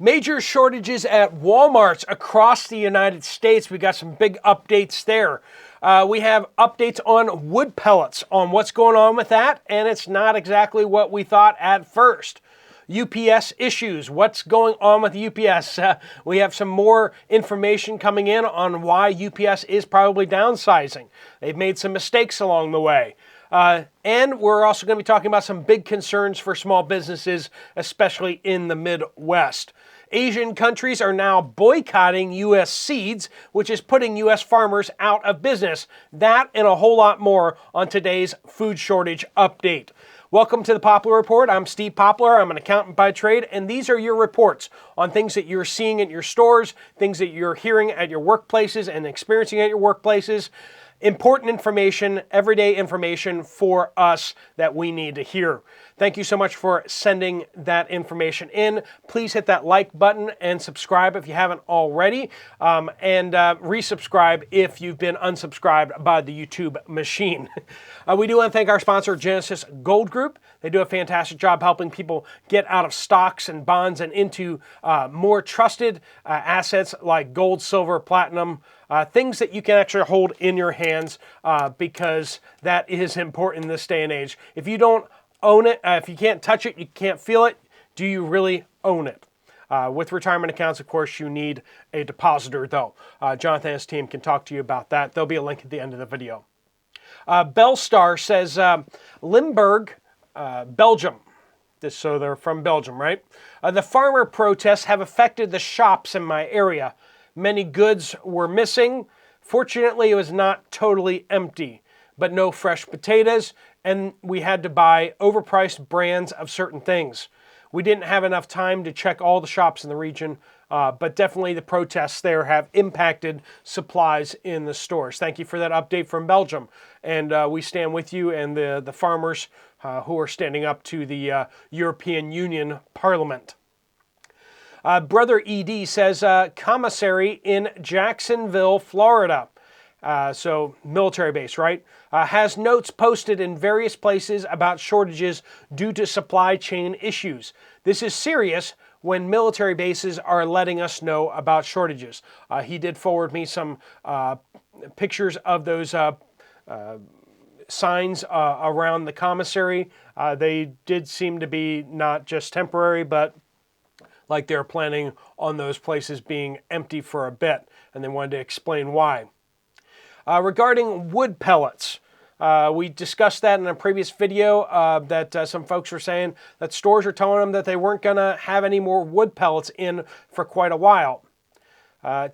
Major shortages at Walmarts across the United States. We got some big updates there. We have updates on wood pellets, on what's going on with that, and it's not exactly what we thought at first. UPS issues, what's going on with UPS? We have some more information coming in on why UPS is probably downsizing. They've made some mistakes along the way. And we're also going to be talking about some big concerns for small businesses, especially in the Midwest. Asian countries are now boycotting U.S. seeds, which is putting U.S. farmers out of business. That and a whole lot more on today's food shortage update. Welcome to the Poplar Report. I'm Steve Poplar. I'm an accountant by trade, and these are your reports on things that you're seeing at your stores, things that you're hearing at your workplaces and experiencing at your workplaces. Important information, everyday information for us that we need to hear. Thank you so much for sending that information in. Please hit that like button and subscribe if you haven't already, and resubscribe if you've been unsubscribed by the YouTube machine. We do want to thank our sponsor, Genesis Gold Group. They do a fantastic job helping people get out of stocks and bonds and into more trusted assets like gold, silver, platinum, things that you can actually hold in your hands because that is important in this day and age. If you don't own it, if you can't touch it, you can't feel it, do you really own it? With retirement accounts, of course, you need a depositor, though. Jonathan and his team can talk to you about that. There'll be a link at the end of the video. Bellstar says Limburg, Belgium. So they're from Belgium, right? The farmer protests have affected the shops in my area. Many goods were missing. Fortunately, it was not totally empty, but no fresh potatoes, and we had to buy overpriced brands of certain things. We didn't have enough time to check all the shops in the region, but definitely the protests there have impacted supplies in the stores. Thank you for that update from Belgium, and we stand with you and the farmers who are standing up to the European Union Parliament. Brother ED says, commissary in Jacksonville, Florida, so military base, right, has notes posted in various places about shortages due to supply chain issues. This is serious when military bases are letting us know about shortages. He did forward me some pictures of those signs around the commissary. They did seem to be not just temporary, but like they're planning on those places being empty for a bit, and they wanted to explain why. Regarding wood pellets, we discussed that in a previous video that some folks were saying that stores are telling them that they weren't going to have any more wood pellets in for quite a while.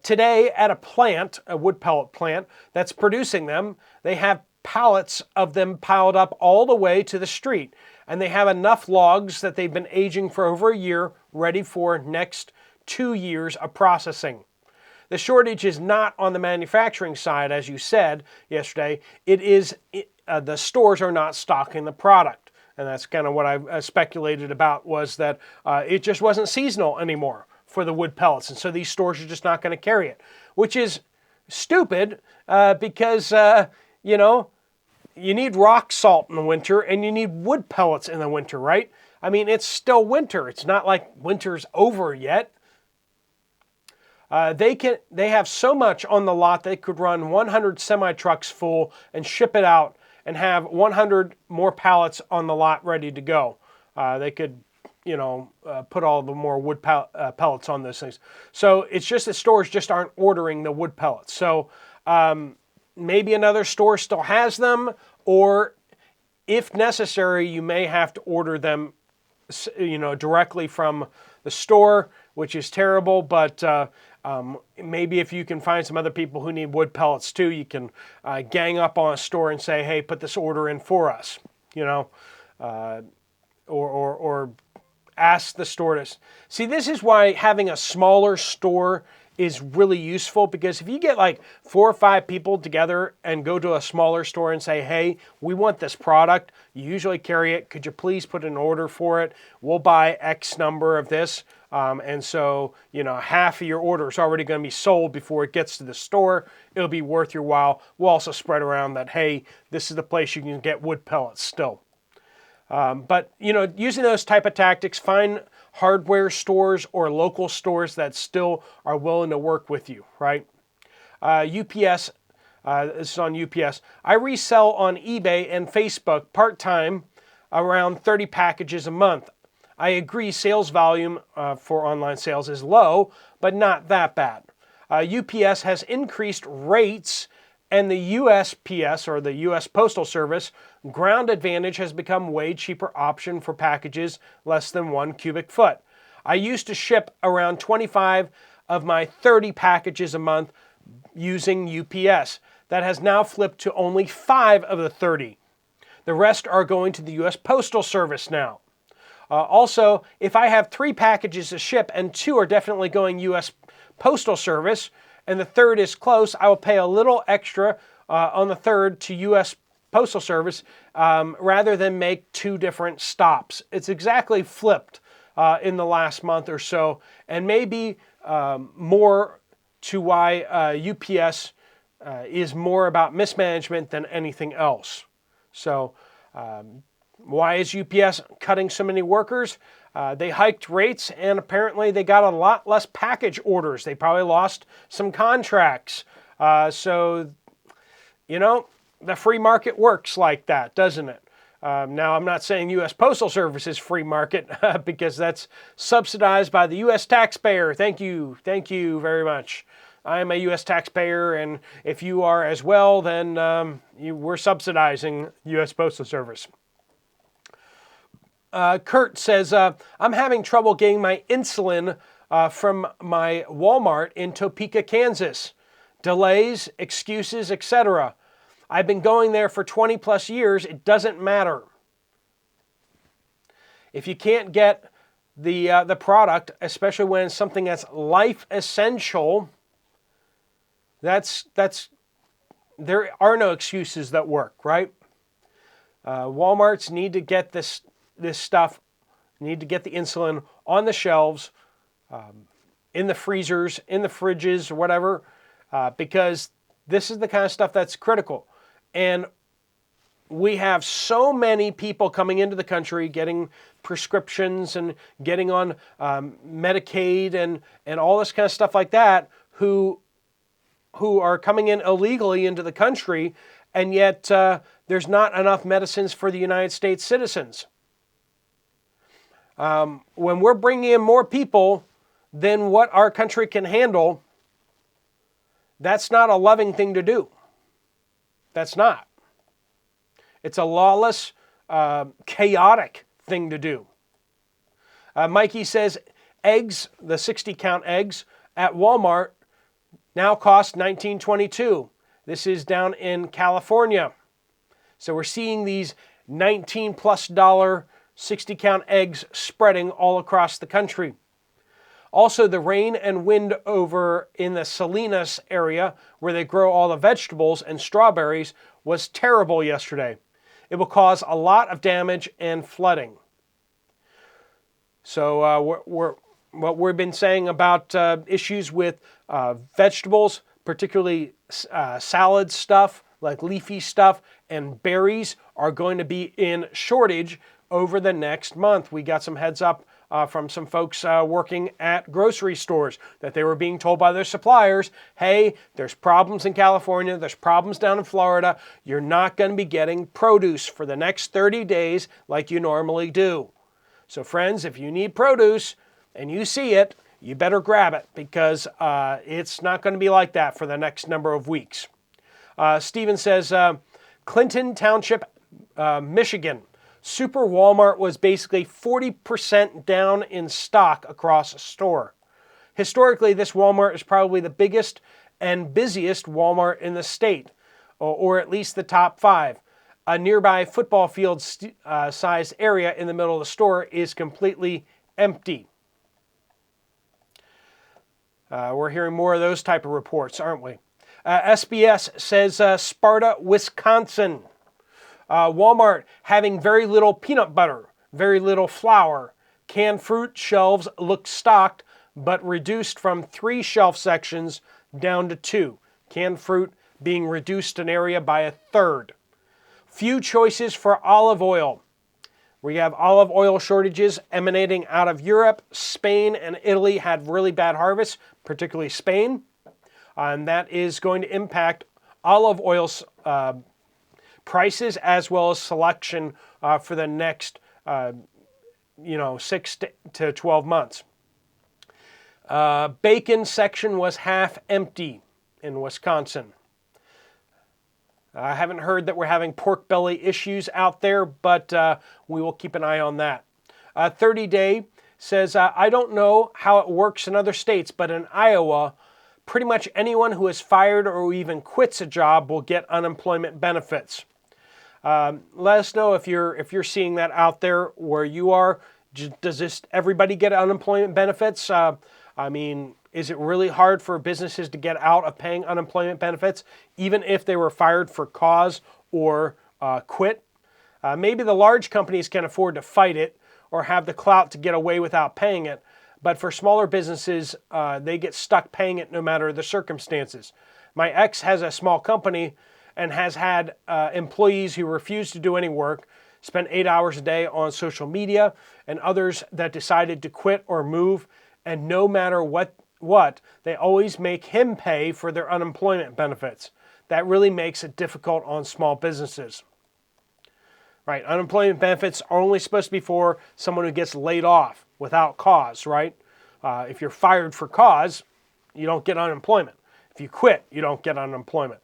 Today at a plant, a wood pellet plant that's producing them, they have pallets of them piled up all the way to the street. And they have enough logs that they've been aging for over a year, ready for next 2 years of processing. The shortage is not on the manufacturing side, as you said yesterday. It is the stores are not stocking the product. And that's kind of what I speculated about, was that it just wasn't seasonal anymore for the wood pellets. And so these stores are just not going to carry it, which is stupid because, you know, you need rock salt in the winter and you need wood pellets in the winter, right? I mean, it's still winter. It's not like winter's over yet. They have so much on the lot they could run 100 semi-trucks full and ship it out and have 100 more pallets on the lot ready to go. They could, you know, put all the more wood pellets on those things. So it's just that stores just aren't ordering the wood pellets. So maybe another store still has them, or if necessary, you may have to order them, you know, directly from the store, which is terrible. But maybe if you can find some other people who need wood pellets too, you can gang up on a store and say, hey, put this order in for us, you know, or ask the store to. See, this is why having a smaller store is really useful, because if you get like 4 or 5 people together and go to a smaller store and say, hey, we want this product, you usually carry it, could you please put an order for it? We'll buy X number of this. And so, you know, half of your order is already going to be sold before it gets to the store. It'll be worth your while. We'll also spread around that, hey, this is the place you can get wood pellets still. But, you know, using those type of tactics, find hardware stores or local stores that still are willing to work with you, right? UPS, this is on UPS. I resell on eBay and Facebook part-time around 30 packages a month. I agree sales volume for online sales is low, but not that bad. UPS has increased rates, and the USPS, or the U.S. Postal Service, Ground Advantage has become way cheaper option for packages less than 1 cubic foot. I used to ship around 25 of my 30 packages a month using UPS. That has now flipped to only 5 of the 30. The rest are going to the U.S. Postal Service now. Also, if I have 3 packages to ship and 2 are definitely going U.S. Postal Service, and the third is close, I will pay a little extra on the third to U.S. Postal Service rather than make 2 different stops. It's exactly flipped in the last month or so, and maybe more to why UPS is more about mismanagement than anything else. So why is UPS cutting so many workers? They hiked rates, and apparently they got a lot less package orders. They probably lost some contracts. So, you know, the free market works like that, doesn't it? Now, I'm not saying U.S. Postal Service is free market because that's subsidized by the U.S. taxpayer. Thank you very much. I am a U.S. taxpayer, and if you are as well, then we're subsidizing U.S. Postal Service. Kurt says, I'm having trouble getting my insulin from my Walmart in Topeka, Kansas. Delays, excuses, etc. I've been going there for 20 plus years. It doesn't matter. If you can't get the product, especially when it's something that's life essential, there are no excuses that work, right? Walmarts need to get this stuff, need to get the insulin on the shelves, in the freezers, in the fridges, or whatever, because this is the kind of stuff that's critical. And we have so many people coming into the country getting prescriptions and getting on Medicaid and all this kind of stuff like that who are coming in illegally into the country, and yet there's not enough medicines for the United States citizens. When we're bringing in more people than what our country can handle, that's not a loving thing to do. That's not. It's a lawless, chaotic thing to do. Mikey says eggs, the 60-count eggs at Walmart now cost $19.22. This is down in California. So we're seeing these $19+ 60-count eggs spreading all across the country. Also, the rain and wind over in the Salinas area, where they grow all the vegetables and strawberries, was terrible yesterday. It will cause a lot of damage and flooding. So what we've been saying about issues with vegetables, particularly salad stuff, like leafy stuff, and berries are going to be in shortage over the next month. We got some heads up from some folks working at grocery stores that they were being told by their suppliers, hey, there's problems in California, there's problems down in Florida, you're not going to be getting produce for the next 30 days like you normally do. So friends, if you need produce and you see it, you better grab it, because it's not going to be like that for the next number of weeks. Steven says, Clinton Township, Michigan. Super Walmart was basically 40% down in stock across a store. Historically, this Walmart is probably the biggest and busiest Walmart in the state, or at least the top 5. A nearby football field sized area in the middle of the store is completely empty. We're hearing more of those type of reports, aren't we? SBS says Sparta, Wisconsin. Walmart having very little peanut butter, very little flour. Canned fruit shelves look stocked, but reduced from 3 shelf sections down to 2. Canned fruit being reduced in area by 1/3. Few choices for olive oil. We have olive oil shortages emanating out of Europe. Spain and Italy had really bad harvests, particularly Spain. And that is going to impact olive oil prices as well as selection for the next 6 to 12 months. Bacon section was half empty in Wisconsin. I haven't heard that we're having pork belly issues out there, but we will keep an eye on that. 30-day says, I don't know how it works in other states, but in Iowa, pretty much anyone who is fired or even quits a job will get unemployment benefits. Let us know if you're seeing that out there where you are. Does everybody get unemployment benefits? Is it really hard for businesses to get out of paying unemployment benefits, even if they were fired for cause or quit? Maybe the large companies can afford to fight it or have the clout to get away without paying it. But for smaller businesses, they get stuck paying it no matter the circumstances. My ex has a small company and has had employees who refuse to do any work, spend 8 hours a day on social media, and others that decided to quit or move. And no matter what, they always make him pay for their unemployment benefits. That really makes it difficult on small businesses. Right, unemployment benefits are only supposed to be for someone who gets laid off without cause, right? If you're fired for cause, you don't get unemployment. If you quit, you don't get unemployment.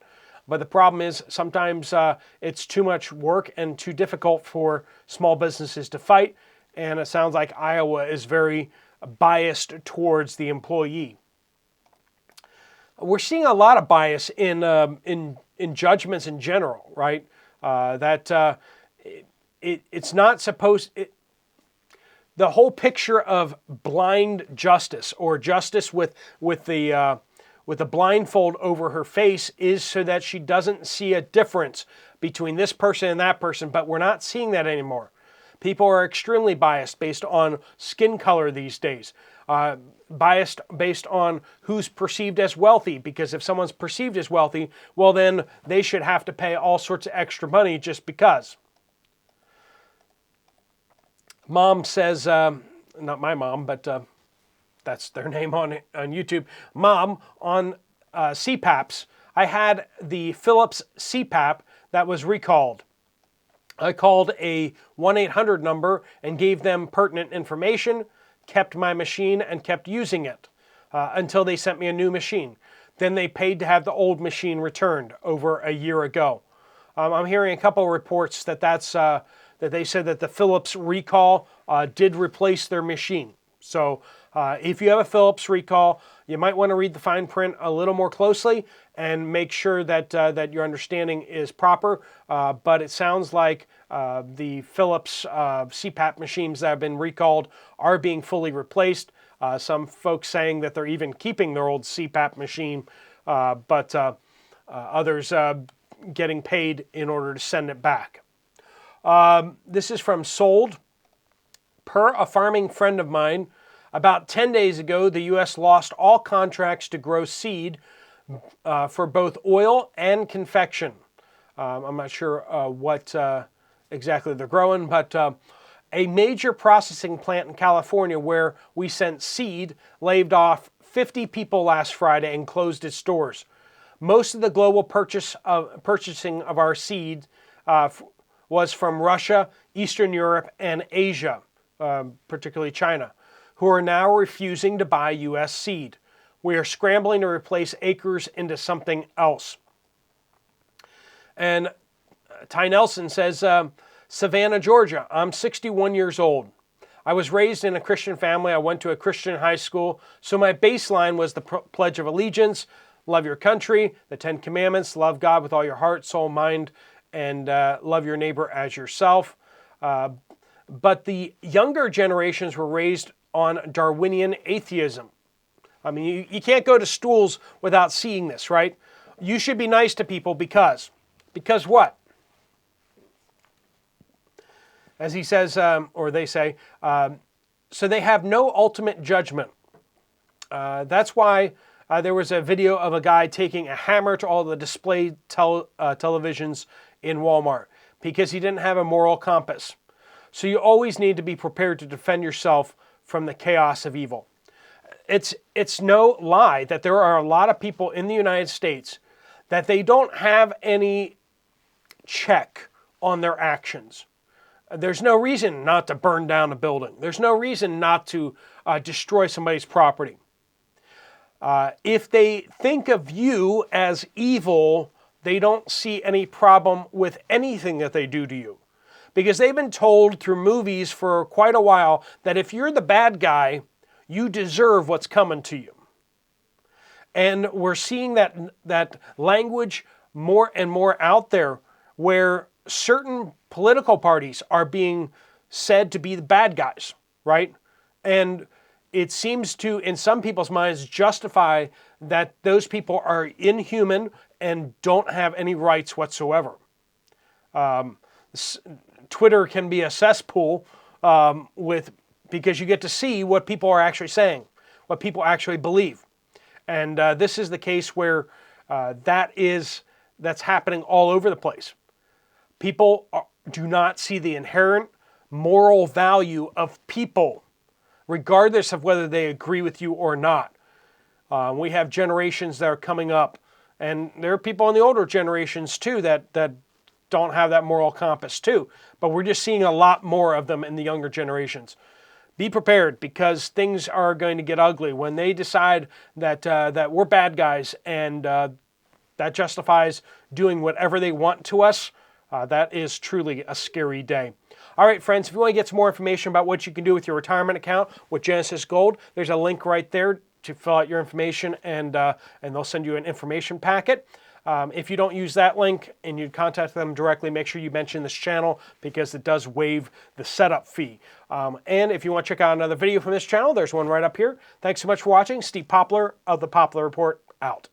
But the problem is sometimes it's too much work and too difficult for small businesses to fight, and it sounds like Iowa is very biased towards the employee. We're seeing a lot of bias in judgments in general, right? It's not supposed. The whole picture of blind justice or justice with the blindfold over her face is so that she doesn't see a difference between this person and that person. But we're not seeing that anymore. People are extremely biased based on skin color these days. Biased based on who's perceived as wealthy, because if someone's perceived as wealthy, well then they should have to pay all sorts of extra money just because. Mom says, not my mom, but that's their name on YouTube. Mom, on CPAPs, I had the Phillips CPAP that was recalled. I called a 1-800 number and gave them pertinent information, kept my machine, and kept using it until they sent me a new machine. Then they paid to have the old machine returned over a year ago. I'm hearing a couple of reports that they said that the Phillips recall did replace their machine. So if you have a Phillips recall, you might want to read the fine print a little more closely and make sure that your understanding is proper. But it sounds like the Phillips CPAP machines that have been recalled are being fully replaced. Some folks saying that they're even keeping their old CPAP machine, but others getting paid in order to send it back. This is from Sold. Per a farming friend of mine, about 10 days ago, the U.S. lost all contracts to grow seed for both oil and confection. I'm not sure what exactly they're growing, but a major processing plant in California where we sent seed laid off 50 people last Friday and closed its doors. Most of the global purchasing of our seed was from Russia, Eastern Europe, and Asia, particularly China, who are now refusing to buy U.S. seed. We are scrambling to replace acres into something else. And Ty Nelson says, Savannah, Georgia, I'm 61 years old. I was raised in a Christian family. I went to a Christian high school. So my baseline was the Pledge of Allegiance, love your country, the 10 Commandments, love God with all your heart, soul, mind, and love your neighbor as yourself. But the younger generations were raised on Darwinian atheism. I mean, you can't go to schools without seeing this, right? You should be nice to people because what? As he says, or they say, so they have no ultimate judgment. That's why there was a video of a guy taking a hammer to all the display televisions in Walmart because he didn't have a moral compass. So you always need to be prepared to defend yourself from the chaos of evil. It's no lie that there are a lot of people in the United States that they don't have any check on their actions. There's no reason not to burn down a building. There's no reason not to destroy somebody's property. If they think of you as evil, they don't see any problem with anything that they do to you. Because they've been told through movies for quite a while that if you're the bad guy, you deserve what's coming to you. And we're seeing that language more and more out there, where certain political parties are being said to be the bad guys, right? And it seems to, in some people's minds, justify that those people are inhuman and don't have any rights whatsoever. Twitter can be a cesspool because you get to see what people are actually saying, what people actually believe. And this is the case where that's happening all over the place. People do not see the inherent moral value of people, regardless of whether they agree with you or not. We have generations that are coming up, and there are people in the older generations too that don't have that moral compass too. But we're just seeing a lot more of them in the younger generations. Be prepared, because things are going to get ugly when they decide that we're bad guys, and that justifies doing whatever they want to us. That is truly a scary day. All right, friends, if you want to get some more information about what you can do with your retirement account with Genesis Gold, there's a link right there to fill out your information, and they'll send you an information packet. If you don't use that link and you contact them directly, make sure you mention this channel, because it does waive the setup fee. And if you want to check out another video from this channel, there's one right up here. Thanks so much for watching. Steve Poplar of the Poplar Report, out.